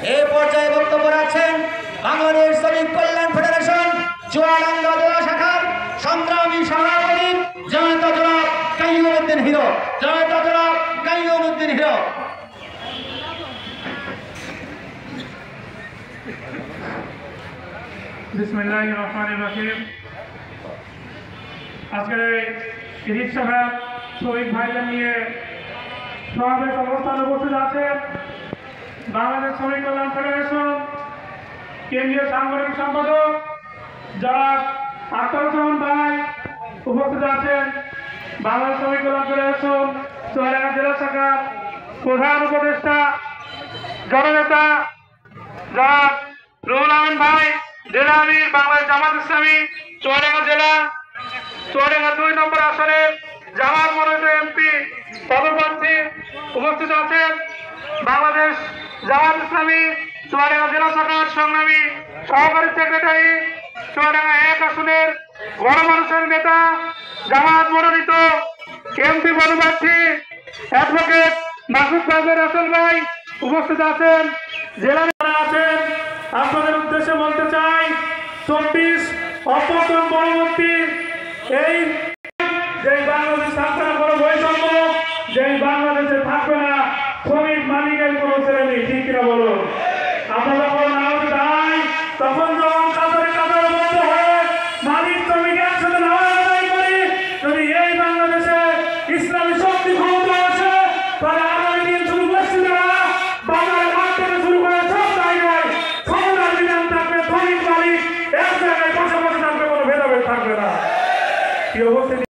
এই পর্যায়ে বক্তব্য রাখছেন বাংলাদেশ শ্রমিক কল্যাণ ফেডারেশন চুয়াডাঙ্গা জেলা শাখার সংগ্রামী সভাপতি জনতা জনাব কাইয়ুমউদ্দিন হিরো। জনতা জনাব কাইয়ুমউদ্দিন হিরো। বিসমিল্লাহির রহমানির রহিম। আজকের ঈদ সভা শহীদ ভাইদের নিয়ে সমাবেশ অবস্থানে উপস্থিত আছেন বাংলাদেশ শ্রমিক কল্যাণ ফেডারেশন কেন্দ্রীয় সাংগঠনিক সম্পাদক জনাব আখতারুজ্জামান ভাই, উপস্থিত আছেন বাংলাদেশ শ্রমিক কল্যাণ ফেডারেশন চুয়াডাঙ্গা জেলা শাখার প্রধান উপদেষ্টা জননেতা জনাব রুহুল আমিন ভাই, জেলা আমির বাংলাদেশ জামাত ইসলামী চুয়াডাঙ্গা জেলা, চুয়াডাঙ্গা 2 নম্বর আসনে জামাত মনোনীত এমপি পদপ্রার্থী। উপস্থিত আছেন বাংলাদেশ জামাত ইসলামী চুয়াডাঙ্গা জেলা শাখার সংগ্রামী সহকারী সেক্রেটারি, চুয়াডাঙ্গা 1 আসনের গণমানুষের নেতা, জামাত মনোনীত এমপি পদপ্রার্থী অ্যাডভোকেট মাসুদ ফাজল রাসেল ভাই। উপস্থিত আছেন জেলা আছেন। আপনাদের উদ্দেশ্যে বলতে চাই 24 অপতন পরবর্তী এই যে বাংলাদেশ থাকবে না কোনো বৈষম্য, যে বাংলাদেশে থাকবে না শ্রমিক মালিকের কোনো ছেলে নেই, ঠিক কিনা বলুন? আমরা যখন নামাজে দাঁড়াই তখন যখন কাতারে কাতারে বন্ধ হয়ে মালিক শ্রমিক একসাথে নামাজ আদায় করি, যদি এই বাংলাদেশে ইসলামী শক্তি ক্ষমতা আছে তাহলে আগামী দিন শুরু করছি না বাংলার হাত থেকে শুরু করে সব জায়গায় ক্ষমতার বিধান থাকবে, শ্রমিক মালিক এক জায়গায় পাশাপাশি থাকবে, কোনো ভেদাভেদ থাকবে না। কি অবস্থা?